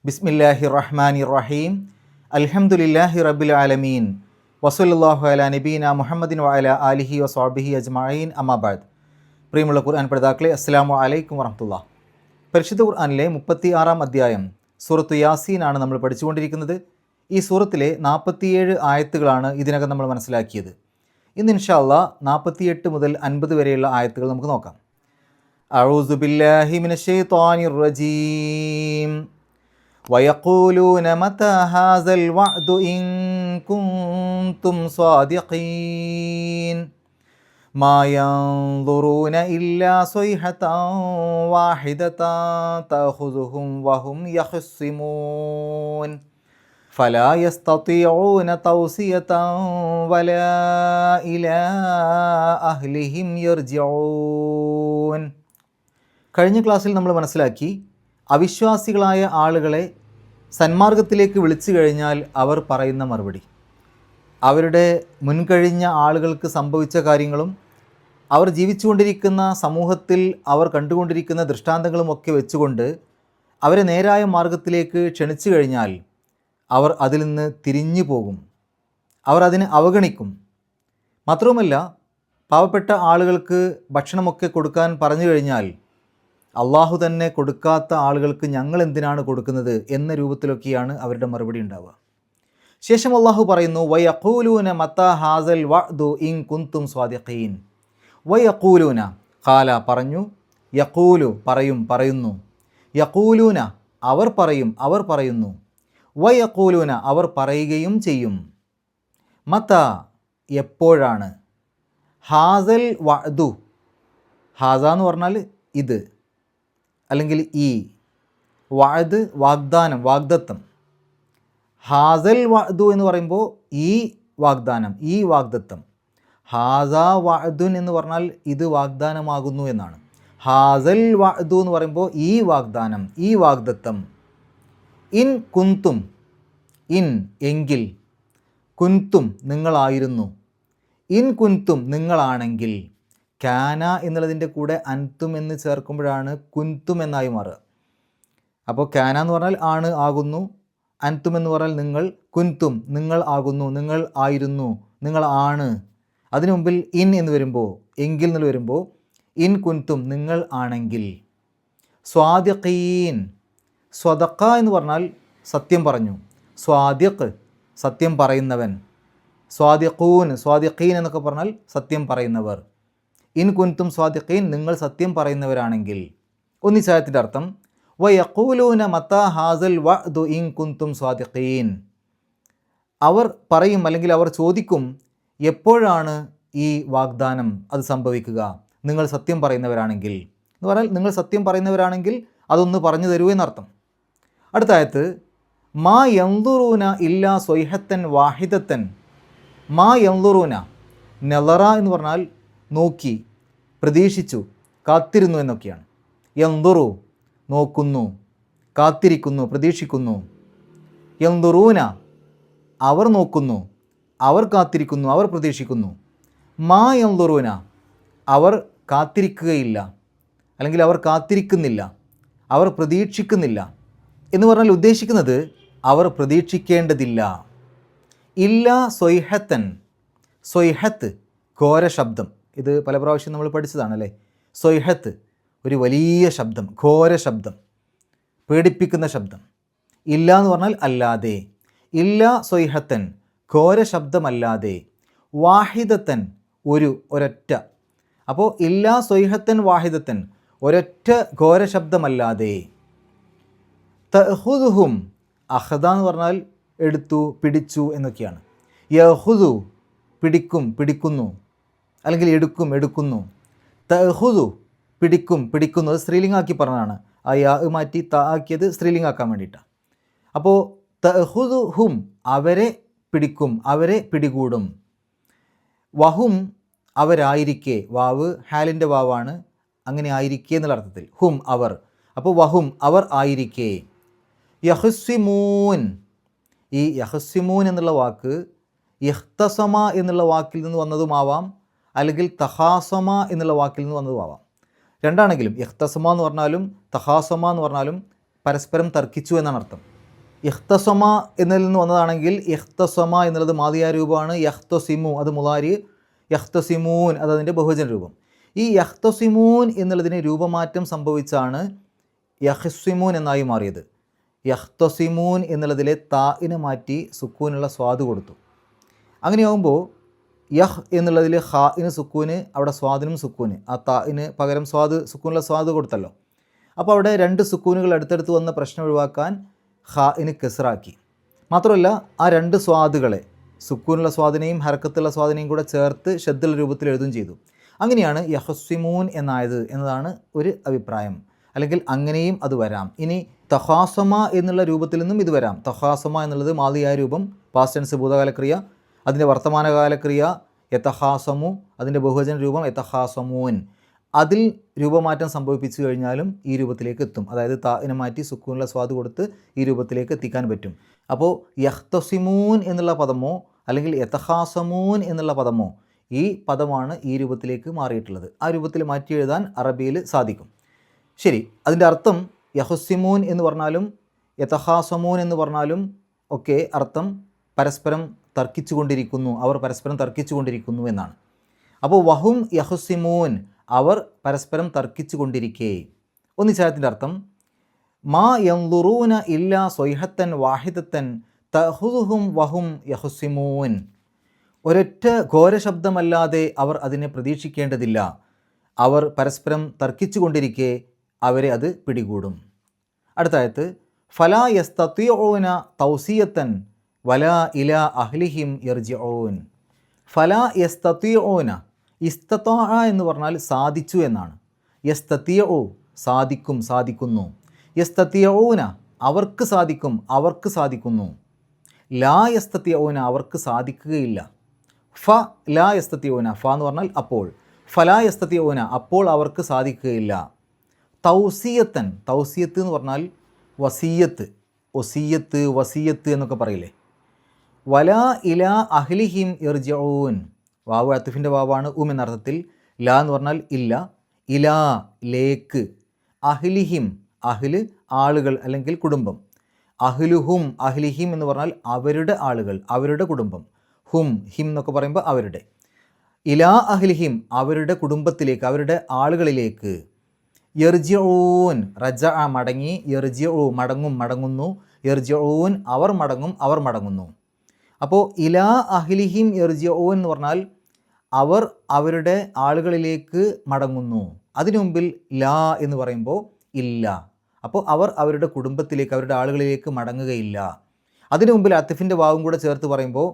ബിസ്മില്ലാഹിർ റഹ്മാനിർ റഹീം. അൽഹംദുലില്ലാഹി റബ്ബിൽ ആലമീൻ. വസല്ലല്ലാഹു അലാ നബീന മുഹമ്മദിൻ വഅലാ ആലിഹി വസ്വഹ്ബിഹി അജ്മഈൻ. അമ്മാ ബഅദ്. പ്രിയമുള്ള ഖുർആൻ പഠിതാക്കളെ, അസ്സലാമു അലൈക്കും വറഹ്മത്തുള്ളാഹി. പരിശുദ്ധ ഖുർആനിലെ 36-ാം അധ്യായം സൂറത്തു യാസീൻ ആണ് നമ്മൾ പഠിച്ചുകൊണ്ടിരിക്കുന്നത്. ഈ സൂറത്തിലെ 47 ആയത്തുകളാണ് ഇതിനകം നമ്മൾ മനസ്സിലാക്കിയത്. ഇന്ന് ഇൻഷാ അല്ലാഹ് 48 മുതൽ 50 വരെയുള്ള ആയത്തുകൾ നമുക്ക് നോക്കാം. അഊസു ബില്ലാഹി മിനശ് ശൈത്വാനിർ റജീം. വയഖൂലൂന മതാ ഹാസൽ വഅദു ഇൻ കുൻതും സ്വാദിഖീൻ. മാ യൻദുറൂന ഇല്ലാ സ്വൈഹതൻ വാഹിദതൻ തഖുദുഹും വഹും യഖ്സിമൂൻ. ഫലാ യസ്തതിഊന തൗസിയതൻ വലാ ഇലാ അഹ്ലിഹിം യർജിഊൻ. കഴിഞ്ഞ ക്ലാസ്സിൽ നമ്മൾ മനസ്സിലാക്കി, അവിശ്വാസികളായ ആളുകളെ സന്മാർഗത്തിലേക്ക് വിളിച്ചു കഴിഞ്ഞാൽ അവർ പറയുന്ന മറുപടി, അവരുടെ മുൻകഴിഞ്ഞ ആളുകൾക്ക് സംഭവിച്ച കാര്യങ്ങളും അവർ ജീവിച്ചുകൊണ്ടിരിക്കുന്ന സമൂഹത്തിൽ അവർ കണ്ടുകൊണ്ടിരിക്കുന്ന ദൃഷ്ടാന്തങ്ങളുമൊക്കെ വെച്ചുകൊണ്ട് അവരെ നേരായ മാർഗത്തിലേക്ക് ക്ഷണിച്ചു കഴിഞ്ഞാൽ അവർ അതിൽ നിന്ന് തിരിഞ്ഞു പോകും, അവർ അതിനെ അവഗണിക്കും. മാത്രവുമല്ല, പാവപ്പെട്ട ആളുകൾക്ക് ഭക്ഷണമൊക്കെ കൊടുക്കാൻ പറഞ്ഞു കഴിഞ്ഞാൽ അള്ളാഹു തന്നെ കൊടുക്കാത്ത ആളുകൾക്ക് ഞങ്ങൾ എന്തിനാണ് കൊടുക്കുന്നത് എന്ന രൂപത്തിലൊക്കെയാണ് അവരുടെ മറുപടി ഉണ്ടാവുക. ശേഷം അള്ളാഹു പറയുന്നു, വയഖൂലൂന മതാ ഹാസൽ വഅദു ഇൻ കുൻതും സ്വാദിഖീൻ. വയഖൂലൂന, ഖാല പറഞ്ഞു, യഖൂലു പറയുന്നു, യഖൂലൂന അവർ പറയും, അവർ പറയുന്നു, വയഖൂലൂന അവർ പറയുകയും ചെയ്യും, മതാ എപ്പോഴാണ്, ഹാസൽ വഅദു, ഹാസ എന്ന് പറഞ്ഞാൽ ഇത് അല്ലെങ്കിൽ ഈ, വഅദ് വാഗ്ദാനം, വാഗ്ദത്തം. ഹാസൽ വഅദു എന്ന് പറയുമ്പോൾ ഈ വാഗ്ദാനം, ഈ വാഗ്ദത്തം. ഹാസ വഅദുൻ എന്ന് പറഞ്ഞാൽ ഇത് വാഗ്ദാനമാകുന്നു എന്നാണ്. ഹാസൽ വഅദു എന്ന് പറയുമ്പോൾ ഈ വാഗ്ദാനം, ഈ വാഗ്ദത്തം. ഇൻ കുന്തും, ഇൻ എങ്കിൽ, കുന്തും നിങ്ങളായിരുന്നു, ഇൻ കുന്തും നിങ്ങളാണെങ്കിൽ. കാന എന്നുള്ളതിൻ്റെ കൂടെ അൻതും എന്ന് ചേർക്കുമ്പോഴാണ് കുന്തും എന്നായി മാറുക. അപ്പോൾ കാന എന്ന് പറഞ്ഞാൽ ആണ്, ആകുന്നു. അൻതും എന്ന് പറഞ്ഞാൽ നിങ്ങൾ. കുന്തും നിങ്ങൾ ആകുന്നു, നിങ്ങൾ ആയിരുന്നു, നിങ്ങൾ ആണ്. അതിനു മുമ്പിൽ ഇൻ എന്ന് വരുമ്പോൾ, എങ്കിൽ എന്ന് വരുമ്പോൾ ഇൻ കുന്തും നിങ്ങൾ ആണെങ്കിൽ. സ്വാദിഖീൻ, സ്വദഖ എന്ന് പറഞ്ഞാൽ സത്യം പറഞ്ഞു. സ്വാദിഖ് സത്യം പറയുന്നവൻ. സ്വാദിഖൂൻ, സ്വാദിഖീൻ എന്നൊക്കെ പറഞ്ഞാൽ സത്യം പറയുന്നവർ. ഇൻ കുൻതും സ്വാദിഖീൻ നിങ്ങൾ സത്യം പറയുന്നവരാണെങ്കിൽ. ഒന്നിച്ചായത്തിൻ്റെ അർത്ഥം വയഖൂലൂന മതാ ഹാസൽ വഅദു ഇൻ കുൻതും സ്വാദിഖീൻ. അവർ പറയും, അല്ലെങ്കിൽ അവർ ചോദിക്കും, എപ്പോഴാണ് ഈ വാഗ്ദാനം അത് സംഭവിക്കുക, നിങ്ങൾ സത്യം പറയുന്നവരാണെങ്കിൽ. എന്ന് പറഞ്ഞാൽ നിങ്ങൾ സത്യം പറയുന്നവരാണെങ്കിൽ അതൊന്ന് പറഞ്ഞു തരൂ എന്നർത്ഥം. അടുത്ത ആയത്ത്, മാ യൻദുറൂന ഇല്ലാ സ്വൈഹത്തൻ വാഹിദത്തൻ. മാ യൻദുറൂന, നളറ എന്ന് പറഞ്ഞാൽ നോക്കി, പ്രതീക്ഷിച്ചു, കാത്തിരുന്നു എന്നൊക്കെയാണ്. യൻദുറു നോക്കുന്നു, കാത്തിരിക്കുന്നു, പ്രതീക്ഷിക്കുന്നു. യൻദുറൂന അവർ നോക്കുന്നു, അവർ കാത്തിരിക്കുന്നു, അവർ പ്രതീക്ഷിക്കുന്നു. മാ യൻദുറൂന അവർ കാത്തിരിക്കുകയില്ല, അല്ലെങ്കിൽ അവർ കാത്തിരിക്കുന്നില്ല, അവർ പ്രതീക്ഷിക്കുന്നില്ല എന്ന് പറഞ്ഞാൽ ഉദ്ദേശിക്കുന്നത് അവർ പ്രതീക്ഷിക്കേണ്ടതില്ല. ഇല്ല സ്വൈഹത്തൻ, സ്വൈഹത്ത് ഘോര ശബ്ദം. ഇത് പല പ്രാവശ്യം നമ്മൾ പഠിച്ചതാണല്ലേ. സ്വൈഹത്ത് ഒരു വലിയ ശബ്ദം, ഘോര ശബ്ദം, പേടിപ്പിക്കുന്ന ശബ്ദം. ഇല്ല എന്ന് പറഞ്ഞാൽ അല്ലാതെ. ഇല്ല സ്വൈഹത്തൻ ഘോര ശബ്ദമല്ലാതെ. വാഹിദത്തൻ ഒരൊറ്റ. അപ്പോൾ ഇല്ല സ്വൈഹത്തൻ വാഹിദത്തൻ ഒരൊറ്റ ഘോര ശബ്ദമല്ലാതെ. തഖുദുഹും, അഖദ എന്ന് പറഞ്ഞാൽ എടുത്തു, പിടിച്ചു എന്നൊക്കെയാണ്. യഖുദു പിടിക്കും, പിടിക്കുന്നു, അല്ലെങ്കിൽ എടുക്കും, എടുക്കുന്നു. തഖുദു പിടിക്കും, പിടിക്കുന്നു. അത് സ്ത്രീലിംഗാക്കി പറഞ്ഞതാണ്. ആ യാ മാറ്റി ത ആക്കിയത് സ്ത്രീലിംഗാക്കാൻ വേണ്ടിയിട്ടാണ്. അപ്പോൾ തഖുദുഹും അവരെ പിടിക്കും, അവരെ പിടികൂടും. വഹും അവരായിരിക്കെ, വാവ് ഹാലിൻ്റെ വാവാണ്, അങ്ങനെ ആയിരിക്കെ എന്നുള്ള അർത്ഥത്തിൽ. ഹും അവർ. അപ്പോൾ വഹും അവർ ആയിരിക്കെ. യഖ്സിമൂൻ, ഈ യഖ്സിമൂൻ എന്നുള്ള വാക്ക് ഇഖ്തസമ എന്നുള്ള വാക്കിൽ നിന്ന് വന്നതുമാവാം, അല്ലെങ്കിൽ തഹാസമ എന്നുള്ള വാക്കിൽ നിന്ന് വന്നതുമാവാം. രണ്ടാണെങ്കിലും ഇഖ്തസമ എന്ന് പറഞ്ഞാലും തഹാസമ എന്ന് പറഞ്ഞാലും പരസ്പരം തർക്കിച്ചു എന്നാണ് അർത്ഥം. ഇഖ്തസമ എന്നതിൽ നിന്ന് വന്നതാണെങ്കിൽ ഇഖ്തസമ എന്നുള്ളത് മാദിയായ രൂപമാണ്. യഖ്തസിമു അത് മുളാരി, യഖ്തസിമൂൻ അത് അതിൻ്റെ ബഹുവചന രൂപം. ഈ യഖ്തസിമൂൻ എന്നുള്ളതിന് രൂപമാറ്റം സംഭവിച്ചാണ് യഖ്സിമൂൻ എന്നായി മാറിയത്. യഖ്തസിമൂൻ എന്നുള്ളതിലെ താഇനെ മാറ്റി സുക്കൂനുള്ള സ്വാദ് കൊടുത്തു. അങ്ങനെയാകുമ്പോൾ യഹ് എന്നുള്ളതിൽ ഹാഇന് സുക്കൂന്, അവിടെ സ്വാദിനും സുക്കൂന്, ആ താഇന് പകരം സ്വാദ് സുക്കൂനുള്ള സ്വാദ് കൊടുത്തല്ലോ. അപ്പോൾ അവിടെ രണ്ട് സുക്കൂനുകൾ അടുത്തടുത്ത് വന്ന പ്രശ്നം ഒഴിവാക്കാൻ ഹാഇന് കെസ്റാക്കി. മാത്രമല്ല ആ രണ്ട് സ്വാദുകളെ സുക്കൂനുള്ള സ്വാദിനെയും ഹർക്കത്തുള്ള സ്വാദിനെയും കൂടെ ചേർത്ത് ഷദ്ദുള്ള രൂപത്തിൽ എഴുതുകയും ചെയ്തു. അങ്ങനെയാണ് യഹ്സിമൂൻ എന്നായത് എന്നതാണ് ഒരു അഭിപ്രായം. അല്ലെങ്കിൽ അങ്ങനെയും അത് വരാം. ഇനി തഹാസമ എന്നുള്ള രൂപത്തിൽ നിന്നും ഇത് വരാം. തഹാസമ എന്നുള്ളത് മാദിയായ രൂപം, പാസ്റ്റ് ടെൻസ് ഭൂതകാലക്രിയ, അതിൻ്റെ വർത്തമാനകാലക്രിയ യതഹാസമു, അതിൻ്റെ ബഹുവചന രൂപം യതഹാസമൂൻ. അതിൽ രൂപമാറ്റം സംഭവിപ്പിച്ചു കഴിഞ്ഞാലും ഈ രൂപത്തിലേക്ക് എത്തും. അതായത് താഇനെ മാറ്റി സുക്കൂനുള്ള സ്വാദ് കൊടുത്ത് ഈ രൂപത്തിലേക്ക് എത്തിക്കാൻ പറ്റും. അപ്പോൾ യഖ്തസിമൂൻ എന്നുള്ള പദമോ അല്ലെങ്കിൽ യതഹാസമൂൻ എന്നുള്ള പദമോ ഈ പദമാണ് ഈ രൂപത്തിലേക്ക് മാറിയിട്ടുള്ളത്. ആ രൂപത്തിൽ മാറ്റി എഴുതാൻ അറബിയിൽ സാധിക്കും. ശരി, അതിൻ്റെ അർത്ഥം യഹ്സിമൂൻ എന്ന് പറഞ്ഞാലും യതഹാസമൂൻ എന്ന് പറഞ്ഞാലും ഒക്കെ അർത്ഥം പരസ്പരം തർക്കിച്ചു കൊണ്ടിരിക്കുന്നു, അവർ പരസ്പരം തർക്കിച്ചു കൊണ്ടിരിക്കുന്നു എന്നാണ്. അപ്പോൾ വഹും യഹ്സിമൂൻ അവർ പരസ്പരം തർക്കിച്ചു കൊണ്ടിരിക്കേ. ഒന്നിച്ചായത്തിൻ്റെ അർത്ഥം മാ യൻദുറൂന ഇല്ലാ സ്വൈഹത്തൻ വാഹിദത്തൻ തഹുദുഹും വഹും യഹ്സിമൂൻ. ഒരൊറ്റ ഘോരശബ്ദമല്ലാതെ അവർ അതിനെ പ്രതീക്ഷിക്കേണ്ടതില്ല, അവർ പരസ്പരം തർക്കിച്ചു കൊണ്ടിരിക്കെ അവരെ അത് പിടികൂടും. അടുത്തായത് ഫലാ യസ്തതിഊന തൗസിയത്തൻ വലാ ഇലാ അഹ്ലിഹിം യർജിഊൻ. ഫലാ യസ്തതിഊന, ഇസ്തതാഅ എന്ന് പറഞ്ഞാൽ സാധിച്ചു എന്നാണ്. യസ്തതിഉ സാധിക്കും, സാധിക്കുന്നു. യസ്തതിഊന അവർക്ക് സാധിക്കും, അവർക്ക് സാധിക്കുന്നു. ലാ യസ്തതിഊന അവർക്ക് സാധിക്കുകയില്ല. ഫ ലാ യസ്തതിഊന, ഫ എന്ന് പറഞ്ഞാൽ അപ്പോൾ. ഫലാ യസ്തതിഊന അപ്പോൾ അവർക്ക് സാധിക്കുകയില്ല. തൗസിയത്തൻ, തൗസിയത്ത് എന്ന് പറഞ്ഞാൽ വസീയത്ത്, ഒസീയത്ത് വസീയത്ത് എന്നൊക്കെ പറയില്ലേ. വലാ ഇലാ അഹ്ലിഹിം യർജിഊൻ, വാവ് അത്ഫിൻ്റെ വാവാണ് എന്നർത്ഥത്തിൽ. ലാ എന്ന് പറഞ്ഞാൽ ഇല്ല, ഇലാ ലേക്ക്, അഹ്ലിഹിം അഹ്ല് ആളുകൾ അല്ലെങ്കിൽ കുടുംബം, അഹ്ലുഹും അഹ്ലിഹിം എന്ന് പറഞ്ഞാൽ അവരുടെ ആളുകൾ, അവരുടെ കുടുംബം. ഹും ഹിം എന്നൊക്കെ പറയുമ്പോൾ അവരുടെ. ഇലാ അഹ്ലിഹിം അവരുടെ കുടുംബത്തിലേക്ക്, അവരുടെ ആളുകളിലേക്ക്. യർജിഊൻ റജ മടങ്ങി, യർജിഊ മടങ്ങും, മടങ്ങുന്നു. യർജിഊൻ അവർ മടങ്ങും, അവർ മടങ്ങുന്നു. അപ്പോൾ ഇലാ അഹ്ലിഹിം യർജിഊൻ എന്ന് പറഞ്ഞാൽ അവർ അവരുടെ ആളുകളിലേക്ക് മടങ്ങുന്നു. അതിനു മുമ്പിൽ ലാ എന്ന് പറയുമ്പോൾ ഇല്ല. അപ്പോൾ അവർ അവരുടെ കുടുംബത്തിലേക്ക്, അവരുടെ ആളുകളിലേക്ക് മടങ്ങുകയില്ല. അതിനു മുമ്പിൽ അത്ഫിൻ്റെ വാവും കൂടെ ചേർത്ത് പറയുമ്പോൾ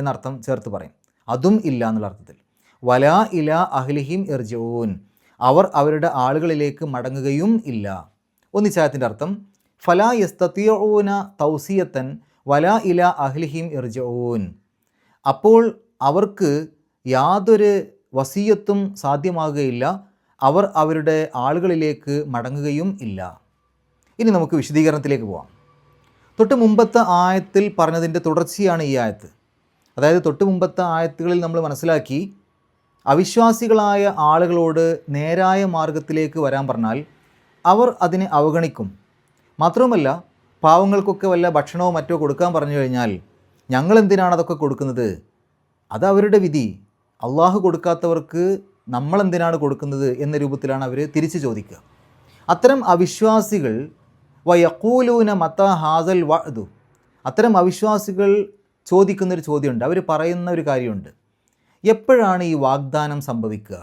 എന്നർത്ഥം ചേർത്ത് പറയും, അതും ഇല്ല എന്നുള്ള അർത്ഥത്തിൽ. വലാ ഇലാ അഹ്ലിഹിം യർജിഊൻ അവർ അവരുടെ ആളുകളിലേക്ക് മടങ്ങുകയും ഇല്ല. ഒന്നിച്ചായത്തിൻ്റെ അർത്ഥം ഫലാ യസ്തതിഊന തൗസിയത്തൻ വലാ ഇലാ അഹ്ലിഹിം യർജിഊൻ. അപ്പോൾ അവർക്ക് യാതൊരു വസിയത്തും സാധ്യമാകുകയില്ല, അവർ അവരുടെ ആളുകളിലേക്ക് മടങ്ങുകയും ഇല്ല. ഇനി നമുക്ക് വിശദീകരണത്തിലേക്ക് പോവാം. തൊട്ട് മുമ്പത്തെ ആയത്തിൽ പറഞ്ഞതിൻ്റെ തുടർച്ചയാണ് ഈ ആയത്ത്. അതായത് തൊട്ട് മുമ്പത്തെ ആയത്തുകളിൽ നമ്മൾ മനസ്സിലാക്കി, അവിശ്വാസികളായ ആളുകളോട് നേരായ മാർഗത്തിലേക്ക് വരാൻ പറഞ്ഞാൽ അവർ അതിനെ അവഗണിക്കും. മാത്രവുമല്ല, പാവങ്ങൾക്കൊക്കെ വല്ല ഭക്ഷണമോ മറ്റോ കൊടുക്കാൻ പറഞ്ഞു കഴിഞ്ഞാൽ ഞങ്ങളെന്തിനാണ് അതൊക്കെ കൊടുക്കുന്നത്, അത് അവരുടെ വിധി, അള്ളാഹു കൊടുക്കാത്തവർക്ക് നമ്മളെന്തിനാണ് കൊടുക്കുന്നത് എന്ന രൂപത്തിലാണ് അവർ തിരിച്ചു ചോദിക്കുക. അത്തരം അവിശ്വാസികൾ വയഖൂലൂന മത്താ ഹാസൽ വഅദു, അത്തരം അവിശ്വാസികൾ ചോദിക്കുന്നൊരു ചോദ്യമുണ്ട്, അവർ പറയുന്ന ഒരു കാര്യമുണ്ട്, എപ്പോഴാണ് ഈ വാഗ്ദാനം സംഭവിക്കുക?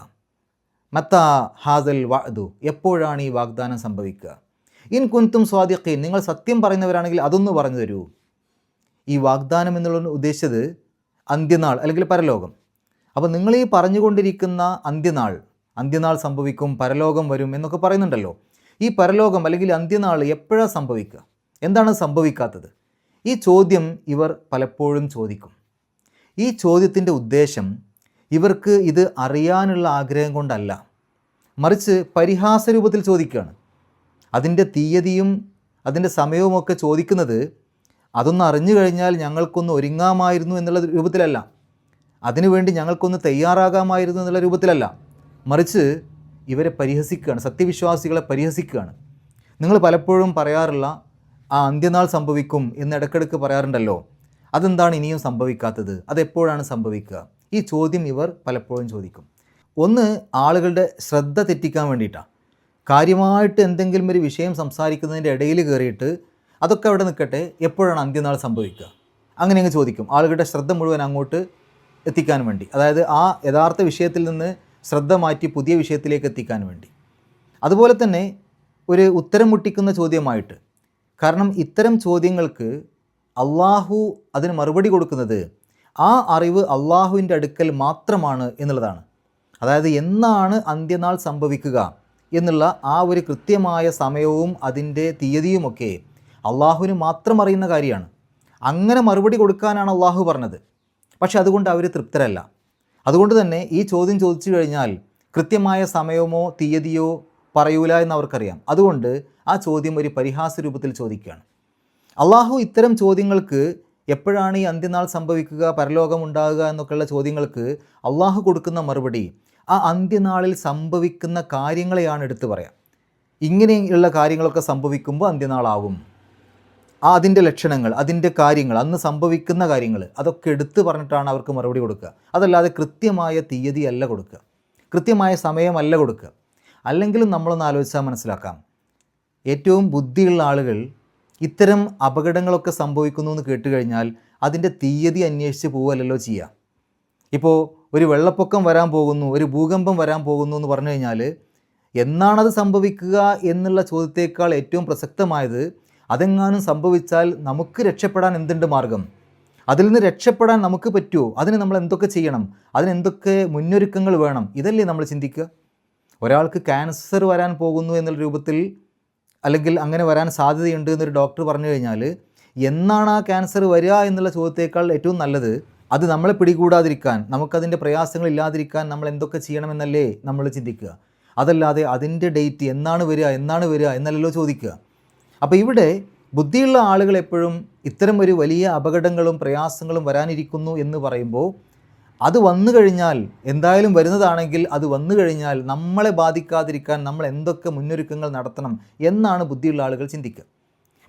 മത്താ ഹാസൽ വഅദു, എപ്പോഴാണ് ഈ വാഗ്ദാനം സംഭവിക്കുക? ഇൻ കുൻതും സ്വാദിഖീൻ, നിങ്ങൾ സത്യം പറയുന്നവരാണെങ്കിൽ അതൊന്ന് പറഞ്ഞു തരൂ. ഈ വാഗ്ദാനം എന്നുള്ള ഉദ്ദേശിച്ചത് അന്ത്യനാൾ അല്ലെങ്കിൽ പരലോകം. അപ്പോൾ നിങ്ങൾ ഈ പറഞ്ഞുകൊണ്ടിരിക്കുന്ന അന്ത്യനാൾ സംഭവിക്കും, പരലോകം വരും എന്നൊക്കെ പറയുന്നുണ്ടല്ലോ. ഈ പരലോകം അല്ലെങ്കിൽ അന്ത്യനാൾ എപ്പോഴാണ് സംഭവിക്കുക? എന്താണ് സംഭവിക്കാത്തത്? ഈ ചോദ്യം ഇവർ പലപ്പോഴും ചോദിക്കും. ഈ ചോദ്യത്തിൻ്റെ ഉദ്ദേശം ഇവർക്ക് ഇത് അറിയാനുള്ള ആഗ്രഹം കൊണ്ടല്ല, മറിച്ച് പരിഹാസ രൂപത്തിൽ ചോദിക്കുകയാണ്. അതിൻ്റെ തീയതിയും അതിൻ്റെ സമയവുമൊക്കെ ചോദിക്കുന്നത് അതൊന്ന് അറിഞ്ഞു കഴിഞ്ഞാൽ ഞങ്ങൾക്കൊന്ന് ഒരുങ്ങാമായിരുന്നു എന്നുള്ള രൂപത്തിലല്ല, അതിനുവേണ്ടി ഞങ്ങൾക്കൊന്ന് തയ്യാറാകാമായിരുന്നു എന്നുള്ള രൂപത്തിലല്ല, മറിച്ച് ഇവരെ പരിഹസിക്കുകയാണ്, സത്യവിശ്വാസികളെ പരിഹസിക്കുകയാണ്. നിങ്ങൾ പലപ്പോഴും പറയാറുള്ള ആ അന്ത്യനാൾ സംഭവിക്കും എന്ന് ഇടയ്ക്കിടയ്ക്ക് പറയാറുണ്ടല്ലോ, അതെന്താണ് ഇനിയും സംഭവിക്കാത്തത്? അതെപ്പോഴാണ് സംഭവിക്കുക? ഈ ചോദ്യം ഇവർ പലപ്പോഴും ചോദിക്കും. ഒന്ന്, ആളുകളുടെ ശ്രദ്ധ തെറ്റിക്കാൻ വേണ്ടിയിട്ടാണ്. കാര്യമായിട്ട് എന്തെങ്കിലും ഒരു വിഷയം സംസാരിക്കുന്നതിൻ്റെ ഇടയിൽ കയറിയിട്ട് അതൊക്കെ അവിടെ നിൽക്കട്ടെ, എപ്പോഴാണ് അന്ത്യനാൾ സംഭവിക്കുക, അങ്ങനെ അങ്ങ് ചോദിക്കും. ആളുകളുടെ ശ്രദ്ധ മുഴുവൻ അങ്ങോട്ട് എത്തിക്കാൻ വേണ്ടി, അതായത് ആ യഥാർത്ഥ വിഷയത്തിൽ നിന്ന് ശ്രദ്ധ മാറ്റി പുതിയ വിഷയത്തിലേക്ക് എത്തിക്കാൻ വേണ്ടി. അതുപോലെ തന്നെ ഒരു ഉത്തരം മുട്ടിക്കുന്ന ചോദ്യമായിട്ട്. കാരണം ഇത്തരം ചോദ്യങ്ങൾക്ക് അള്ളാഹു അതിന് മറുപടി കൊടുക്കുന്നത് ആ അറിവ് അള്ളാഹുവിൻ്റെ അടുക്കൽ മാത്രമാണ് എന്നുള്ളതാണ്. അതായത് എന്നാണ് അന്ത്യനാൾ സംഭവിക്കുക എന്നുള്ള ആ ഒരു കൃത്യമായ സമയവും അതിൻ്റെ തീയതിയുമൊക്കെ അള്ളാഹുവിന് മാത്രം അറിയുന്ന കാര്യമാണ്. അങ്ങനെ മറുപടി കൊടുക്കാനാണ് അള്ളാഹു പറഞ്ഞത്. പക്ഷെ അതുകൊണ്ട് അവർ തൃപ്തരല്ല. അതുകൊണ്ട് തന്നെ ഈ ചോദ്യം ചോദിച്ചു കഴിഞ്ഞാൽ കൃത്യമായ സമയമോ തീയതിയോ പറയൂല എന്ന് അവർക്കറിയാം. അതുകൊണ്ട് ആ ചോദ്യം ഒരു പരിഹാസ രൂപത്തിൽ ചോദിക്കുകയാണ്. അള്ളാഹു ഇത്തരം ചോദ്യങ്ങൾക്ക്, എപ്പോഴാണ് ഈ അന്ത്യനാൾ സംഭവിക്കുക, പരലോകം ഉണ്ടാകുക എന്നൊക്കെയുള്ള ചോദ്യങ്ങൾക്ക് അള്ളാഹു കൊടുക്കുന്ന മറുപടി ആ അന്ത്യനാളിൽ സംഭവിക്കുന്ന കാര്യങ്ങളെയാണ് എടുത്തു പറയാം. ഇങ്ങനെയുള്ള കാര്യങ്ങളൊക്കെ സംഭവിക്കുമ്പോൾ അന്ത്യനാളാകും, അതിൻ്റെ ലക്ഷണങ്ങൾ, അതിൻ്റെ കാര്യങ്ങൾ, അന്ന് സംഭവിക്കുന്ന കാര്യങ്ങൾ, അതൊക്കെ എടുത്തു പറഞ്ഞിട്ടാണ് അവർക്ക് മറുപടി കൊടുക്കുക. അതല്ലാതെ കൃത്യമായ തീയതിയല്ല കൊടുക്കുക, കൃത്യമായ സമയമല്ല കൊടുക്കുക. അല്ലെങ്കിലും നമ്മളൊന്ന് ആലോചിച്ചാൽ മനസ്സിലാക്കാം, ഏറ്റവും ബുദ്ധിയുള്ള ആളുകൾ ഇത്തരം അപകടങ്ങളൊക്കെ സംഭവിക്കുന്നു എന്ന് കേട്ട് കഴിഞ്ഞാൽ അതിൻ്റെ തീയതി അന്വേഷിച്ച് പോവുകയല്ലോ ചെയ്യുക. ഇപ്പോൾ ഒരു വെള്ളപ്പൊക്കം വരാൻ പോകുന്നു, ഒരു ഭൂകമ്പം വരാൻ പോകുന്നു എന്ന് പറഞ്ഞു കഴിഞ്ഞാൽ എന്നാണത് സംഭവിക്കുക എന്നുള്ള ചോദ്യത്തേക്കാൾ ഏറ്റവും പ്രസക്തമായത് അതെങ്ങാനും സംഭവിച്ചാൽ നമുക്ക് രക്ഷപ്പെടാൻ എന്തുണ്ട് മാർഗം, അതിൽ നിന്ന് രക്ഷപ്പെടാൻ നമുക്ക് പറ്റുമോ, അതിന് നമ്മൾ എന്തൊക്കെ ചെയ്യണം, അതിനെന്തൊക്കെ മുന്നൊരുക്കങ്ങൾ വേണം, ഇതല്ലേ നമ്മൾ ചിന്തിക്കുക. ഒരാൾക്ക് ക്യാൻസർ വരാൻ പോകുന്നു എന്നുള്ള രൂപത്തിൽ, അല്ലെങ്കിൽ അങ്ങനെ വരാൻ സാധ്യതയുണ്ട് എന്നൊരു ഡോക്ടർ പറഞ്ഞു കഴിഞ്ഞാൽ എന്നാണ് ആ ക്യാൻസർ വരിക എന്നുള്ള ചോദ്യത്തേക്കാൾ ഏറ്റവും നല്ലത് അത് നമ്മളെ പിടികൂടാതിരിക്കാൻ, നമുക്കതിൻ്റെ പ്രയാസങ്ങൾ ഇല്ലാതിരിക്കാൻ നമ്മൾ എന്തൊക്കെ ചെയ്യണമെന്നല്ലേ നമ്മൾ ചിന്തിക്കുക. അതല്ലാതെ അതിൻ്റെ ഡേറ്റ് എന്നാണ് വരിക എന്നല്ലല്ലോ ചോദിക്കുക. അപ്പോൾ ഇവിടെ ബുദ്ധിയുള്ള ആളുകൾ എപ്പോഴും ഇത്തരം ഒരു വലിയ അപകടങ്ങളും പ്രയാസങ്ങളും വരാനിരിക്കുന്നു എന്ന് പറയുമ്പോൾ അത് വന്നു കഴിഞ്ഞാൽ, എന്തായാലും വരുന്നതാണെങ്കിൽ അത് വന്നു കഴിഞ്ഞാൽ നമ്മളെ ബാധിക്കാതിരിക്കാൻ നമ്മൾ എന്തൊക്കെ മുന്നൊരുക്കങ്ങൾ നടത്തണം എന്നാണ് ബുദ്ധിയുള്ള ആളുകൾ ചിന്തിക്കുക.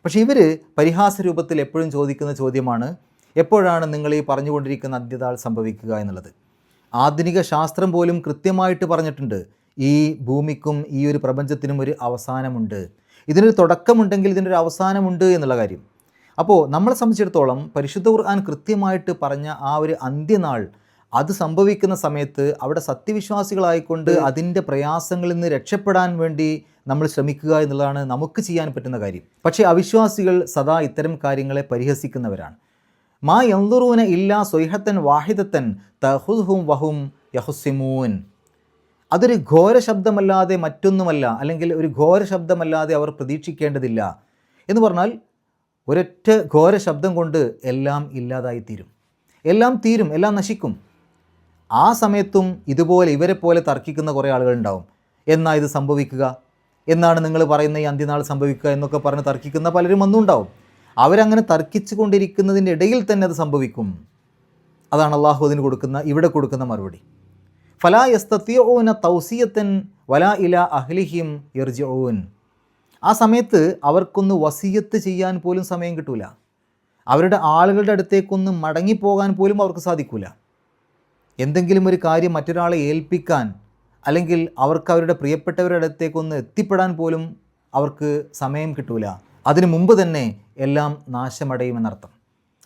പക്ഷേ ഇവർ പരിഹാസ രൂപത്തിൽ എപ്പോഴും ചോദിക്കുന്ന ചോദ്യമാണ്, എപ്പോഴാണ് നിങ്ങൾ ഈ പറഞ്ഞുകൊണ്ടിരിക്കുന്ന അന്ത്യനാൾ സംഭവിക്കുക എന്നുള്ളത്. ആധുനിക ശാസ്ത്രം പോലും കൃത്യമായിട്ട് പറഞ്ഞിട്ടുണ്ട്, ഈ ഭൂമിക്കും ഈ ഒരു പ്രപഞ്ചത്തിനും ഒരു അവസാനമുണ്ട്, ഇതിനൊരു തുടക്കമുണ്ടെങ്കിൽ ഇതിനൊരു അവസാനമുണ്ട് എന്നുള്ള കാര്യം. അപ്പോൾ നമ്മളെ സംബന്ധിച്ചിടത്തോളം പരിശുദ്ധ ഖുർആൻ കൃത്യമായിട്ട് പറഞ്ഞ ആ ഒരു അന്ത്യനാൾ അത് സംഭവിക്കുന്ന സമയത്ത് അവിടെ സത്യവിശ്വാസികളായിക്കൊണ്ട് അതിൻ്റെ പ്രയാസങ്ങളിൽ നിന്ന് രക്ഷപ്പെടാൻ വേണ്ടി നമ്മൾ ശ്രമിക്കുക എന്നുള്ളതാണ് നമുക്ക് ചെയ്യാൻ പറ്റുന്ന കാര്യം. പക്ഷേ അവിശ്വാസികൾ സദാ ഇത്തരം കാര്യങ്ങളെ പരിഹസിക്കുന്നവരാണ്. മാ യൻദുറൂന ഇല്ലാ സ്വൈഹത്തൻ വാഹിദത്തൻ തഖുദ്ഹും വഹും യഹുസിമൂൻ. അതൊരു ഘോര ശബ്ദമല്ലാതെ മറ്റൊന്നുമല്ല, അല്ലെങ്കിൽ ഒരു ഘോര ശബ്ദമല്ലാതെ അവർ പ്രതീക്ഷിക്കേണ്ടതില്ല എന്ന് പറഞ്ഞാൽ ഒരൊറ്റ ഘോര ശബ്ദം കൊണ്ട് എല്ലാം ഇല്ലാതായിത്തീരും, എല്ലാം തീരും, എല്ലാം നശിക്കും. ആ സമയത്തും ഇതുപോലെ ഇവരെ പോലെ തർക്കിക്കുന്ന കുറേ ആളുകളുണ്ടാവും. എന്നാ ഇത് സംഭവിക്കുക, എന്നാണ് നിങ്ങൾ പറയുന്ന ഈ അന്ത്യനാൾ സംഭവിക്കുക എന്നൊക്കെ പറഞ്ഞ് തർക്കിക്കുന്ന പലരും ഒന്നുണ്ടാവും. അവരങ്ങനെ തർക്കിച്ചു കൊണ്ടിരിക്കുന്നതിൻ്റെ ഇടയിൽ തന്നെ അത് സംഭവിക്കും. അതാണ് അള്ളാഹു അതിന് ഇവിടെ കൊടുക്കുന്ന മറുപടി. ഫലാ യസ്തതിഊന തൗസിയത്തൻ വലാ ഇലാ അഹ്ലിഹിം യർജിഊൻ. ആ സമയത്ത് അവർക്കൊന്ന് വസിയത്ത് ചെയ്യാൻ പോലും സമയം കിട്ടൂല, അവരുടെ ആളുകളുടെ അടുത്തേക്കൊന്ന് മടങ്ങിപ്പോകാൻ പോലും അവർക്ക് സാധിക്കില്ല. എന്തെങ്കിലും ഒരു കാര്യം മറ്റൊരാളെ ഏൽപ്പിക്കാൻ, അല്ലെങ്കിൽ അവർക്ക് അവരുടെ പ്രിയപ്പെട്ടവരുടെ അടുത്തേക്കൊന്ന് എത്തിപ്പെടാൻ പോലും അവർക്ക് സമയം കിട്ടൂല. അതിനു മുമ്പ് തന്നെ എല്ലാം നാശമടയുമെന്നർത്ഥം.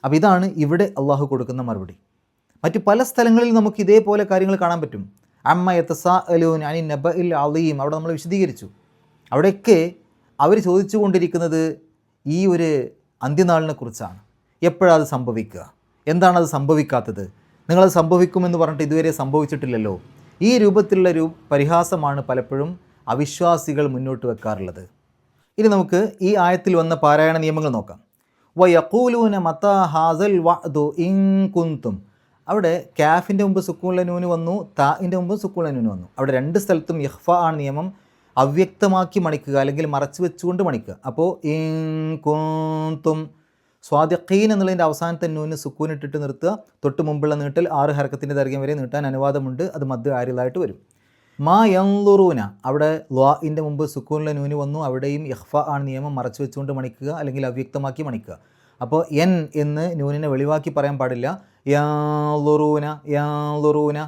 അപ്പോൾ ഇതാണ് ഇവിടെ അള്ളാഹു കൊടുക്കുന്ന മറുപടി. മറ്റു പല സ്ഥലങ്ങളിൽ നമുക്ക് ഇതേപോലെ കാര്യങ്ങൾ കാണാൻ പറ്റും. അമ്മ യതസാഅലൂൻ അനി നബഇൽ അളീം, അവിടെ നമ്മൾ വിശദീകരിച്ചു. അവിടെയൊക്കെ അവർ ചോദിച്ചു കൊണ്ടിരിക്കുന്നത് ഈ ഒരു അന്ത്യനാളിനെ കുറിച്ചാണ്. എപ്പോഴാണ് അത് സംഭവിക്കുക, എന്താണത് സംഭവിക്കാത്തത്, നിങ്ങളത് സംഭവിക്കുമെന്ന് പറഞ്ഞിട്ട് ഇതുവരെ സംഭവിച്ചിട്ടില്ലല്ലോ. ഈ രൂപത്തിലുള്ള പരിഹാസമാണ് പലപ്പോഴും അവിശ്വാസികൾ മുന്നോട്ട് വെക്കാറുള്ളത്. ഇനി നമുക്ക് ഈ ആയത്തിൽ വന്ന പാരായണ നിയമങ്ങൾ നോക്കാം. വയഖൂലൂന മതാ ഹാസൽ വഅദു ഇൻ കുന്തും. അവിടെ കാഫിൻ്റെ മുമ്പ് സുക്കൂനുള്ള നൂന് വന്നു, താഇൻ്റെ മുമ്പ് സുക്കൂനുള്ള നൂന് വന്നു. അവിടെ രണ്ട് സ്ഥലത്തും ഇഖ്ഫ ആണ് നിയമം, അവ്യക്തമാക്കി മണിക്കുക അല്ലെങ്കിൽ മറച്ചു വെച്ചുകൊണ്ട് മണിക്കുക. അപ്പോൾ ഇൻ കുന്തും സ്വാദിഖീൻ എന്നുള്ളതിൻ്റെ അവസാനത്തെ നൂന് സുക്കൂനിട്ടിട്ട് നിർത്തുക. തൊട്ട് മുമ്പുള്ള നീട്ടൽ 6 ഹർക്കത്തിൻ്റെ ദൈർഘ്യം വരെ നീട്ടാൻ അനുവാദമുണ്ട്. അത് മദ് ആരിലായിട്ട് വരും. മാ യൻളുറൂന, അവിടെ ളാഇൻ്റെ മുമ്പ് സുക്കൂനിലെ നൂന് വന്നു, അവിടെയും ഇഖ്ഫ ആണ് നിയമം, മറച്ചു വെച്ചുകൊണ്ട് മണിക്കുക അല്ലെങ്കിൽ അവ്യക്തമാക്കി മണിക്കുക. അപ്പോൾ എൻ എന്ന് നൂനിനെ വെളിവാക്കി പറയാൻ പാടില്ല. യൻളുറൂന യൻളുറൂന.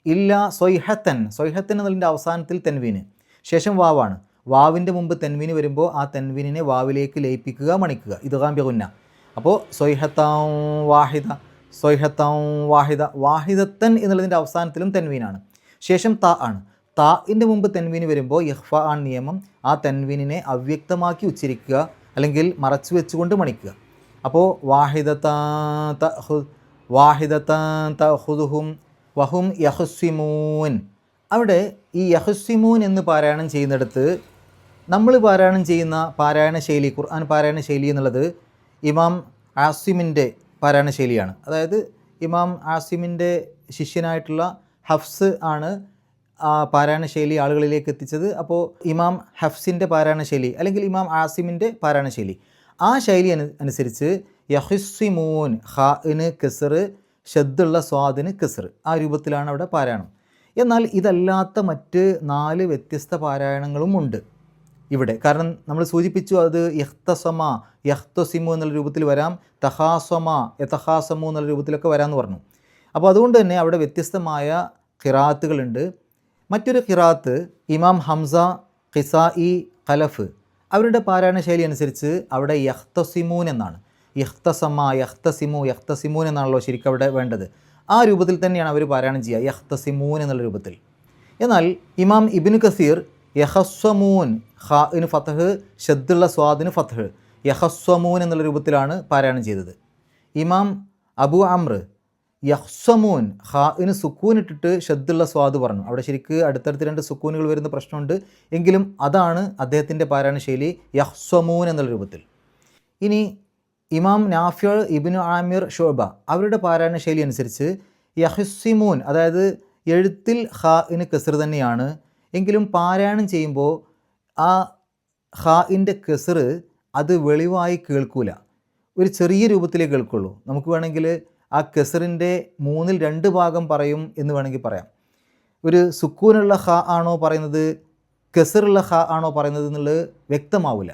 ഇല്ല സ്വൈഹത്തൻ, സ്വൈഹത്തൻ എന്നതിൻ്റെ അവസാനത്തിൽ തെൻവീന്, ശേഷം വാവാണ്. വാവിൻ്റെ മുമ്പ് തെൻവീന് വരുമ്പോൾ ആ തെൻവീനിനെ വാവിലേക്ക് ലയിപ്പിക്കുക, മണിക്കുക. ഇദ്ഗാം ബിഗുന്ന. അപ്പോൾ സ്വൈഹത്തൻ വാഹിദ, സ്വൈഹത്തൻ വാഹിദ. വാഹിദത്തൻ എന്നുള്ളതിൻ്റെ അവസാനത്തിലും തെൻവീനാണ്, ശേഷം താ ആണ്. താഇൻ്റെ മുമ്പ് തെൻവീന് വരുമ്പോൾ ഇഖ്ഫ ആണ് നിയമം, ആ തെൻവീനിനെ അവ്യക്തമാക്കി ഉച്ചരിക്കുക അല്ലെങ്കിൽ മറച്ചു വെച്ചുകൊണ്ട് മണിക്കുക. അപ്പോൾ വാഹിദത്തൻ തഖുദുഹും വഹും യഹ്സിമൂൻ. അവിടെ ഈ യഹ്സിമൂൻ എന്ന് പാരായണം ചെയ്യുന്നിടത്ത് നമ്മൾ പാരായണം ചെയ്യുന്ന പാരായണ ശൈലി, ഖുർആൻ പാരായണ ശൈലി എന്നുള്ളത് ഇമാം ആസിമിൻ്റെ പാരായണ ശൈലിയാണ്. അതായത് ഇമാം ആസിമിൻ്റെ ശിഷ്യനായിട്ടുള്ള ഹഫ്സ് ആണ് ആ പാരായണ ശൈലി ആളുകളിലേക്ക് എത്തിച്ചത്. അപ്പോൾ ഇമാം ഹഫ്സിൻ്റെ പാരായണ ശൈലി അല്ലെങ്കിൽ ഇമാം ആസിമിൻ്റെ പാരായണ ശൈലി, ആ ശൈലി അനുസരിച്ച് യഹ്സിമൂൻ, ഖാഇന് കസ്ർ, ഷദ്ദുള്ള സ്വാദിന് കസ്ർ, ആ രൂപത്തിലാണ് അവിടെ പാരായണം. എന്നാൽ ഇതല്ലാത്ത മറ്റ് 4 വ്യത്യസ്ത പാരായണങ്ങളും ഉണ്ട് ഇവിടെ. കാരണം നമ്മൾ സൂചിപ്പിച്ചു, അത് യഖ്തസമ, യഖ്തസിമു എന്നുള്ള രൂപത്തിൽ വരാം, തഹാസമ, യതഹാസമു എന്നുള്ള രൂപത്തിലൊക്കെ വരാമെന്ന് പറഞ്ഞു. അപ്പോൾ അതുകൊണ്ട് തന്നെ അവിടെ വ്യത്യസ്തമായ ഖിറാത്തുകളുണ്ട്. മറ്റൊരു ഖിറാത്ത് ഇമാം ഹംസ, ഖിസാഇ, ഖലഫ് അവരുടെ പാരായണ ശൈലി അനുസരിച്ച് അവിടെ യഖ്തസിമൂൻ എന്നാണ്. യഖ്തസമ, യഖ്തസിമു, യഖ്തസിമൂൻ എന്നാണല്ലോ ശരിക്കും അവിടെ വേണ്ടത്. ആ രൂപത്തിൽ തന്നെയാണ് അവർ പാരായണം ചെയ്യുക, യഖ്തസിമൂൻ എന്നുള്ള രൂപത്തിൽ. എന്നാൽ ഇമാം ഇബ്നു കസീർ യഹസ്വമൂൻ, ഖാഇന് ഫത്ഹ്, ഷദ്ദുള്ള സ്വാദിന് ഫത്ഹ്, യഹസ്വമൂൻ എന്നുള്ള രൂപത്തിലാണ് പാരായണം ചെയ്തത്. ഇമാം അബു അമ്ർ യഹ്സമൂൻ, ഖാഇന് സുക്കൂൻ ഇട്ടിട്ട് ഷദ്ദുള്ള സ്വാദ് പറഞ്ഞു. അവിടെ ശരിക്ക് അടുത്തടുത്ത് 2 സുക്കൂനുകൾ വരുന്ന പ്രശ്നമുണ്ട്, എങ്കിലും അതാണ് അദ്ദേഹത്തിൻ്റെ പാരായണ ശൈലി, യഹ്സമൂൻ എന്നുള്ള രൂപത്തിൽ. ഇനി ഇമാം നാഫിഅ, ഇബ്നു ആമിർ, ഷുഅബ അവരുടെ പാരായണ ശൈലി അനുസരിച്ച് യഹ്സിമൂൻ, അതായത് എഴുത്തിൽ ഖാഇന് കസ്ർ തന്നെയാണ്, എങ്കിലും പാരായണം ചെയ്യുമ്പോൾ ആ ഖാഇൻ്റെ കസ്ർ അത് വെളിവായി കേൾക്കൂല, ഒരു ചെറിയ രൂപത്തിലേ കേൾക്കുള്ളൂ. നമുക്ക് വേണമെങ്കിൽ ആ കസറിൻ്റെ 2/3 ഭാഗം പറയും എന്ന് വേണമെങ്കിൽ പറയാം. ഒരു സുക്കൂനുള്ള ഖ ആണോ പറയുന്നത്, കസറുള്ള ഖ ആണോ പറയുന്നത് എന്നുള്ളത് വ്യക്തമാവില്ല.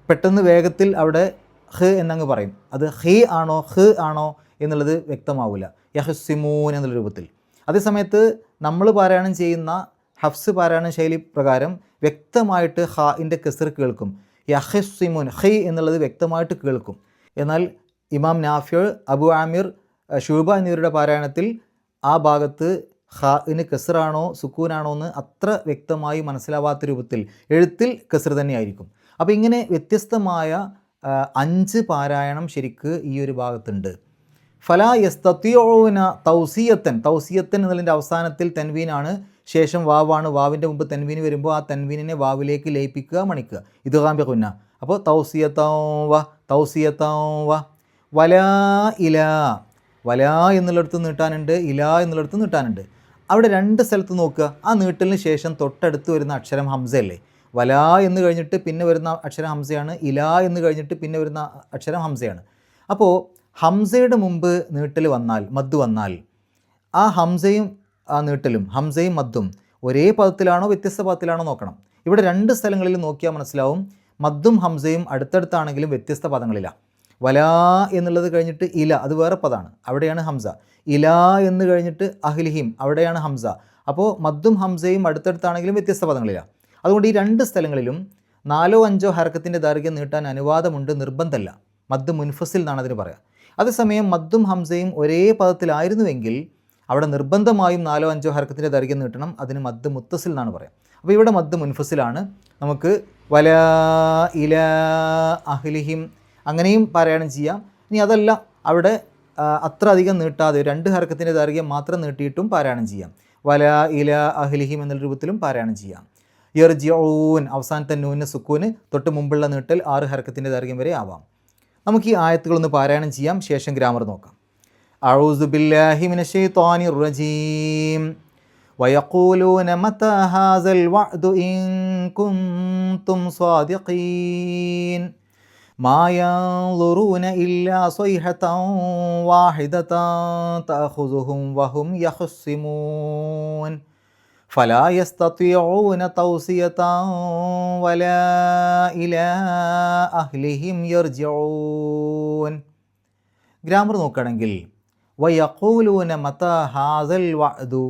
പെട്ടെന്ന് വേഗത്തിൽ അവിടെ ഹ് എന്നങ്ങ് പറയും. അത് ഹി ആണോ ഹ് ആണോ എന്നുള്ളത് വ്യക്തമാവില്ല, യഹ്സിമൂൻ എന്നുള്ള രൂപത്തിൽ. അതേസമയത്ത് നമ്മൾ പാരായണം ചെയ്യുന്ന ഹഫ്സ് പാരായണ ശൈലി പ്രകാരം വ്യക്തമായിട്ട് ഖാഇൻ്റെ കസർ കേൾക്കും, യഹ്സിമൂൻ, ഹി എന്നുള്ളത് വ്യക്തമായിട്ട് കേൾക്കും. എന്നാൽ ഇമാം നാഫിഅ, അബു ആമിർ, ഷുഅബ എന്നിവരുടെ പാരായണത്തിൽ ആ ഭാഗത്ത് ഖാഇന് കസ്റാണോ സുക്കൂനാണോ എന്ന് അത്ര വ്യക്തമായി മനസ്സിലാവാത്ത രൂപത്തിൽ എഴുത്തിൽ കസ്ർ തന്നെയായിരിക്കും. അപ്പോൾ ഇങ്ങനെ വ്യത്യസ്തമായ 5 പാരായണം ശരിക്ക് ഈ ഒരു ഭാഗത്തുണ്ട്. ഫലാ യസ്തതിഊന തൗസിയത്തൻ, തൗസിയത്തൻ എന്നതിൻ്റെ അവസാനത്തിൽ തെൻവീനാണ്, ശേഷം വാവാണ്. വാവിൻ്റെ മുമ്പ് തെൻവീൻ വരുമ്പോൾ ആ തെൻവീനിനെ വാവിലേക്ക് ലയിപ്പിക്കുക, മണിക്കുക. ഇദ്ഗാം ബിഗുന്ന. അപ്പോൾ തൗസിയത്തൗവ വലാ ഇലാ, വലാ എന്നുള്ളിടത്ത് നീട്ടാനുണ്ട്, ഇലാ എന്നുള്ളിടത്ത് നീട്ടാനുണ്ട്. അവിടെ 2 സ്ഥലത്ത് നോക്കുക. ആ നീട്ടലിന് ശേഷം തൊട്ടടുത്ത് വരുന്ന അക്ഷരം ഹംസയല്ലേ. വലാ എന്ന് കഴിഞ്ഞിട്ട് പിന്നെ വരുന്ന അക്ഷരം ഹംസയാണ്, ഇലാ എന്ന് കഴിഞ്ഞിട്ട് പിന്നെ വരുന്ന അക്ഷരം ഹംസയാണ്. അപ്പോൾ ഹംസയുടെ മുമ്പ് നീട്ടൽ വന്നാൽ, മദ് വന്നാൽ, ആ ഹംസയും ആ നീട്ടലും ഹംസയും മദ്ദും ഒരേ പദത്തിലാണോ വ്യത്യസ്ത പദത്തിലാണോ നോക്കണം. ഇവിടെ 2 സ്ഥലങ്ങളിൽ നോക്കിയാൽ മനസ്സിലാവും, മദ്ദും ഹംസയും അടുത്തടുത്താണെങ്കിലും വ്യത്യസ്ത പദങ്ങളിലാണ്. വലാ എന്നുള്ളത് കഴിഞ്ഞിട്ട് ഇല, അത് വേറെ പദമാണ്, അവിടെയാണ് ഹംസ. ഇലാ എന്ന് കഴിഞ്ഞിട്ട് അഹ്ലിഹിം, അവിടെയാണ് ഹംസ. അപ്പോൾ മദ്ദും ഹംസയും അടുത്തടുത്താണെങ്കിലും വ്യത്യസ്ത പദങ്ങളിലാണ്. അതുകൊണ്ട് ഈ 2 സ്ഥലങ്ങളിലും 4-5 ഹർക്കത്തിൻ്റെ ദൈർഘ്യം നീട്ടാൻ അനുവാദമുണ്ട്, നിർബന്ധമല്ല. മദ് മുൻഫസിൽ എന്നാണ് അതിന് പറയുക. അതേസമയം മദ്ദും ഹംസയും ഒരേ പദത്തിലായിരുന്നുവെങ്കിൽ അവിടെ നിർബന്ധമായും 4-5 ഹർക്കത്തിൻ്റെ ദൈർഘ്യം നീട്ടണം, അതിന് മദ് മുത്തസിൽ എന്നാണ് പറയുക. അപ്പോൾ ഇവിടെ മദ് മുൻഫസിലാണ്. നമുക്ക് വലാ ഇലാ അഹ്ലിഹിം അങ്ങനെയും പാരായണം ചെയ്യാം. ഇനി അതല്ല, അവിടെ അത്ര അധികം നീട്ടാതെ 2 ഹർക്കത്തിൻ്റെ ദൈർഘ്യം മാത്രം നീട്ടിയിട്ടും പാരായണം ചെയ്യാം. വലാ ഇലാ അഹ്ലിഹിം എന്ന രൂപത്തിലും പാരായണം ചെയ്യാം. യർജിഊൻ, അവസാനത്തെ നൂന് സുക്കൂന്, തൊട്ട് മുമ്പുള്ള നീട്ടൽ 6 ഹർക്കത്തിൻ്റെ ദൈർഘ്യം വരെ ആവാം. നമുക്ക് ഈ ആയത്തുകളൊന്ന് പാരായണം ചെയ്യാം, ശേഷം ഗ്രാമർ നോക്കാം. അഊസു ബില്ലാഹി മിനശ് ശൈത്വാനിർ റജീം. വയഖൂലൂന മതാ ഹാസൽ വഅദു ഇൻ കുൻതും സ്വാദിഖീൻ. മാ യൻളുറൂന ഇല്ലാ സ്വൈഹതൻ വാഹിദതൻ തഅഖുദുഹും വഹും യഖ്സിമൂൻ. ഫലാ യസ്തതിഊന തൗസിയതൻ വലാ ഇലാ അഹ്ലിഹിം യർജിഊൻ. ഗ്രാമർ നോക്കുകയാണെങ്കിൽ വയഖൂലൂന മതാ ഹാസൽ വഅദു,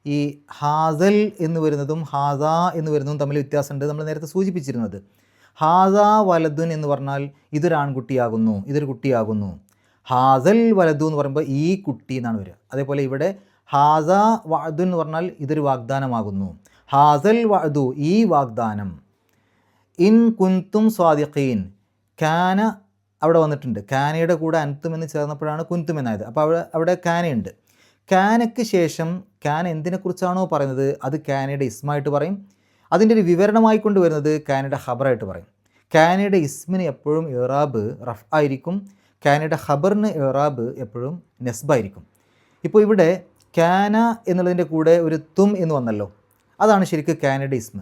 ഈ ഹാസൽ എന്ന് വരുന്നതും ഹാസ എന്ന് വരുന്നതും തമ്മിൽ വ്യത്യാസമുണ്ട്. നമ്മൾ നേരത്തെ സൂചിപ്പിച്ചിരുന്നത് ഹാസ വലദുൻ എന്ന് പറഞ്ഞാൽ ഇതൊരു ആൺകുട്ടിയാകുന്നു, ഇതൊരു കുട്ടിയാകുന്നു. ഹാസൽ വലദു എന്ന് പറയുമ്പോൾ ഈ കുട്ടി എന്നാണ് വരിക. അതേപോലെ ഇവിടെ ഹാസ വഅദു എന്ന് പറഞ്ഞാൽ ഇതൊരു വാഗ്ദാനമാകുന്നു. ഹാസൽ വഅദു, ഈ വാഗ്ദാനം. ഇൻ കുന്തും സ്വാദിഖീൻ, കാന അവിടെ വന്നിട്ടുണ്ട്. കാനയുടെ കൂടെ അൻതും എന്ന് ചേർന്നപ്പോഴാണ് കുന്തും എന്നായത്. അപ്പോൾ അവിടെ കാനയുണ്ട്. കാനയ്ക്ക് ശേഷം കാന എന്തിനെക്കുറിച്ചാണോ പറയുന്നത് അത് കാനയുടെ ഇസ്മായിട്ട് പറയും. അതിൻ്റെ ഒരു വിവരണമായി കൊണ്ടുവരുന്നത് കാനയുടെ ഖബറായിട്ട് പറയും. കാനയുടെ ഇസ്മിന് എപ്പോഴും ഇറാബ് റഫ് ആയിരിക്കും, കാനയുടെ ഖബറിന് ഇറാബ് എപ്പോഴും നെസ്ബായിരിക്കും. ഇപ്പോൾ ഇവിടെ കാന എന്നുള്ളതിൻ്റെ കൂടെ ഒരു തും എന്ന് വന്നല്ലോ, അതാണ് ശരിക്കും കാനയുടെ ഇസ്മ.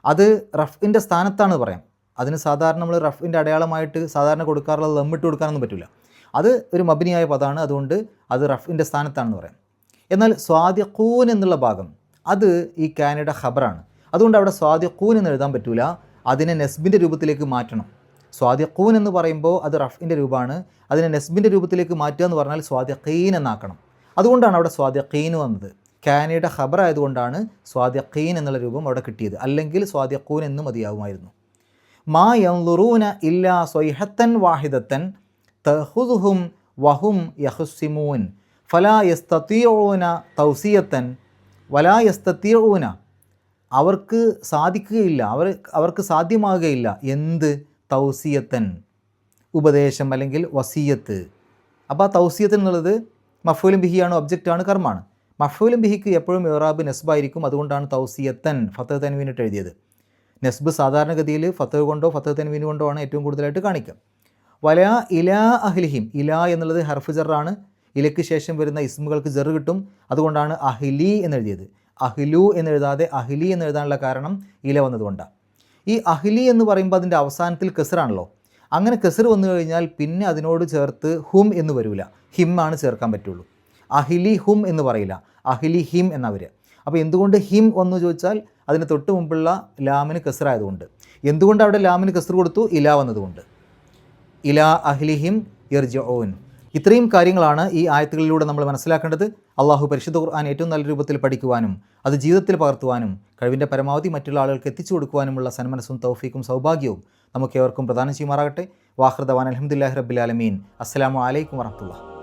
അത് റഫിൻ്റെ സ്ഥാനത്താണ് പറയാം. അതിന് സാധാരണ നമ്മൾ റഫിൻ്റെ അടയാളമായിട്ട് സാധാരണ കൊടുക്കാറുള്ളത് ദമ്മിട്ട് കൊടുക്കാനൊന്നും പറ്റില്ല. അത് ഒരു മബ്നിയായ പദമാണ്, അതുകൊണ്ട് അത് റഫിൻ്റെ സ്ഥാനത്താണെന്ന് പറയാം. എന്നാൽ സ്വാദിഖൂൻ എന്നുള്ള ഭാഗം അത് ഈ കാനയുടെ ഖബറാണ്. അതുകൊണ്ട് അവിടെ സ്വാദിഖൂൻ എന്ന് എഴുതാൻ പറ്റില്ല, അതിനെ നെസ്ബിൻ്റെ രൂപത്തിലേക്ക് മാറ്റണം. സ്വാദിഖൂൻ എന്ന് പറയുമ്പോൾ അത് റഫിൻ്റെ രൂപമാണ്, അതിനെ നെസ്ബിൻ്റെ രൂപത്തിലേക്ക് മാറ്റുക എന്ന് പറഞ്ഞാൽ സ്വാദിഖീൻ എന്നാക്കണം. അതുകൊണ്ടാണ് അവിടെ സ്വാദിഖീൻ വന്നത്. കാനയുടെ ഖബർ ആയതുകൊണ്ടാണ് സ്വാദിഖീൻ എന്നുള്ള രൂപം അവിടെ കിട്ടിയത്. അല്ലെങ്കിൽ സ്വാദിഖൂൻ എന്ന് മതിയാവുമായിരുന്നു. മാ യൻളുറൂന ഇല്ലാ സ്വൈഹത്തൻ വാഹിദത്തൻ തഖുദുഹും വഹും യഖ്സിമൂൻ ഫലാ യസ്തതീഊന തൗസിയത്തൻ വലാ യസ്തതീഊന, അവർക്ക് സാധിക്കുകയില്ല, അവർക്ക് സാധ്യമാകുകയില്ല എന്ത്? തൗസിയത്തൻ, ഉപദേശം അല്ലെങ്കിൽ വസിയത്ത്. അപ്പോൾ ആ തൗസിയത്ത് എന്നുള്ളത് മഫ്ഊലും ബിഹിയാണ്, ഒബ്ജക്റ്റാണ്, കർമ്മാണ്. മഫ്ഊലും ബിഹിക്ക് എപ്പോഴും ഇറാബ് നെസ്ബായിരിക്കും. അതുകൊണ്ടാണ് തൗസിയത്തൻ ഫതഹ് തൻവീനിട്ട് എഴുതിയത്. നെസ്ബ് സാധാരണഗതിയിൽ ഫതഹ് കൊണ്ടോ ഫതഹ് തൻവീൻ കൊണ്ടോ ആണ് ഏറ്റവും കൂടുതലായിട്ട് കാണിക്കുക. വലാ ഇലാ അഹ്ലിഹിം, ഇലാ എന്നുള്ളത് ഹർഫ് ജറാണ്. ഇലയ്ക്ക് ശേഷം വരുന്ന ഇസ്മുകൾക്ക് ജറ് കിട്ടും. അതുകൊണ്ടാണ് അഹ്ലി എന്നെഴുതിയത്. അഹ്ലു എന്നെഴുതാതെ അഹ്ലി എന്നെഴുതാനുള്ള കാരണം ഇല വന്നതുകൊണ്ടാണ്. ഈ അഹ്ലി എന്ന് പറയുമ്പോൾ അതിൻ്റെ അവസാനത്തിൽ കെസറാണല്ലോ. അങ്ങനെ കെസർ വന്നു കഴിഞ്ഞാൽ പിന്നെ അതിനോട് ചേർത്ത് ഹും എന്ന് വരില്ല, ഹിം ആണ് ചേർക്കാൻ പറ്റുള്ളൂ. അഹ്ലി ഹും എന്ന് പറയില്ല, അഹ്ലി ഹിം എന്നാ വരിക. അപ്പോൾ എന്തുകൊണ്ട് ഹിം എന്ന് ചോദിച്ചാൽ അതിന് തൊട്ട് മുമ്പുള്ള ലാമിന് കെസറായതുകൊണ്ട്. എന്തുകൊണ്ട് അവിടെ ലാമിന് കെസർ കൊടുത്തു? ഇല വന്നതുകൊണ്ട്. ഇലാ അഹ്ലിഹിം യർജിഊൻ. ഇത്രയും കാര്യങ്ങളാണ് ഈ ആയത്തുകളിലൂടെ നമ്മൾ മനസ്സിലാക്കേണ്ടത്. അള്ളാഹു പരിശുദ്ധ ഖുർആൻ ഏറ്റവും നല്ല രൂപത്തിൽ പഠിക്കുവാനും അത് ജീവിതത്തിൽ പകർത്തുവാനും കഴിവിൻ്റെ പരമാവധി മറ്റുള്ള ആളുകൾക്ക് എത്തിച്ചു കൊടുക്കുവാനുമുള്ള സന്മനസ്സും തൗഫീക്കും സൗഭാഗ്യവും നമുക്കേവർക്കും പ്രദാനം ചെയ്യുമാറാകട്ടെ. വാഖിർ ദഅ്വാനാ അൽഹംദുലില്ലാഹി റബ്ബിൽ ആലമീൻ. അസ്സലാമു അലൈക്കും വറഹ്മത്തുള്ളാഹി.